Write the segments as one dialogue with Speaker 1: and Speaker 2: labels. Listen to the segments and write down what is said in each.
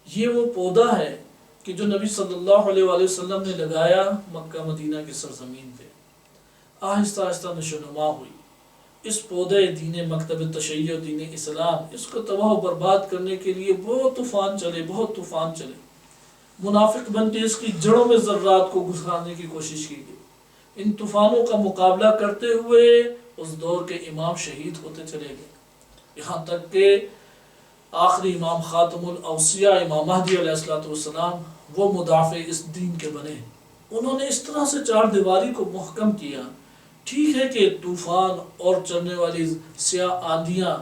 Speaker 1: یہ وہ پودا ہے کہ جو نبی صلی اللہ علیہ وآلہ وسلم نے لگایا مکہ مدینہ کی سرزمین پہ، آہستہ آہستہ نشو نما ہوئی۔ اس پودے دین مکتب تشیع دین اسلام، اس کو تباہ و برباد کرنے کے لیے بہت طوفان چلے، بہت طوفان چلے۔ منافق بن کے اس کی جڑوں میں ذرات کو گھسانے کی کوشش کی گئی۔ ان طوفانوں کا مقابلہ کرتے ہوئے اس دور کے امام شہید ہوتے چلے گئے، یہاں تک کہ آخری امام خاتم الاوصیاء امام مہدی علیہ السلام وہ مدافع اس دین کے بنے۔ انہوں نے اس طرح سے چار دیواری کو محکم کیا۔ ٹھیک ہے کہ طوفان اور چلنے والی سیاہ آندیاں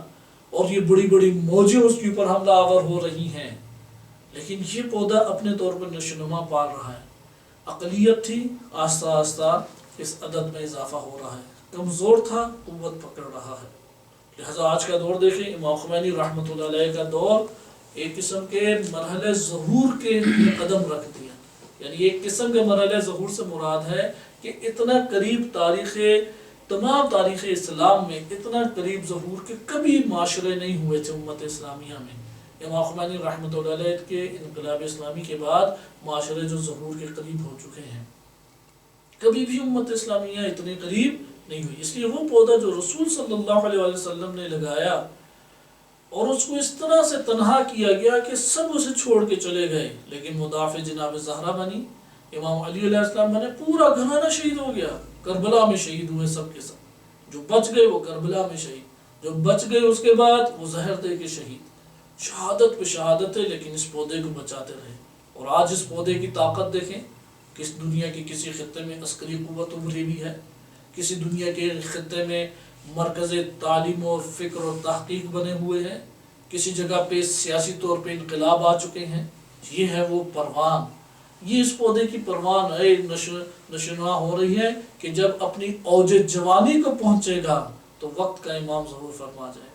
Speaker 1: اور یہ بڑی بڑی موجیں اس کے اوپر حملہ آور ہو رہی ہیں، لیکن یہ پودا اپنے طور پر نشو نما پال رہا ہے۔ اقلیت تھی، آہستہ آہستہ اس عدد میں اضافہ ہو رہا ہے، کمزور تھا، قوت پکڑ رہا ہے۔ لہذا آج کا دور دیکھیں، امام خمینی رحمۃ اللہ علیہ کا دور ایک قسم کے مرحلے ظہور کے قدم رکھ دیا، یعنی ایک قسم کے مرحلے ظہور سے مراد ہے کہ اتنا قریب تمام تاریخ اسلام میں اتنا قریب ظہور کے کبھی معاشرے نہیں ہوئے تھے امت اسلامیہ میں۔ امام خمینی رحمۃ اللہ علیہ کے انقلاب اسلامی کے بعد معاشرے جو ظہور کے قریب ہو چکے ہیں، کبھی بھی امت اسلامیہ اتنے قریب نہیں ہوئی۔ اس لیے وہ پودا جو رسول صلی اللہ علیہ وسلم نے لگایا اور اس کو اس طرح سے تنہا کیا گیا کہ سب اسے چھوڑ کے چلے گئے، لیکن مدافع جناب زہرا بنی، امام علی علیہ السلام بنے، پورا گھرانہ شہید ہو گیا، کربلا میں شہید ہوئے سب کے سب۔ جو بچ گئے وہ کربلا میں شہید، جو بچ گئے اس کے بعد وہ زہر دے کے شہید۔ شہادت پہ شہادت ہے، لیکن اس پودے کو بچاتے رہے۔ اور آج اس پودے کی طاقت دیکھیں، کس دنیا کی کسی خطے میں عسکری قوت ابھری بھی ہے، کسی دنیا کے خطے میں مرکز تعلیم اور فکر اور تحقیق بنے ہوئے ہیں، کسی جگہ پہ سیاسی طور پہ انقلاب آ چکے ہیں۔ یہ ہے وہ پروان، یہ اس پودے کی پروان ہے، نشونما ہو رہی ہے کہ جب اپنی اوج جوانی کو پہنچے گا تو وقت کا امام ضرور فرما جائے۔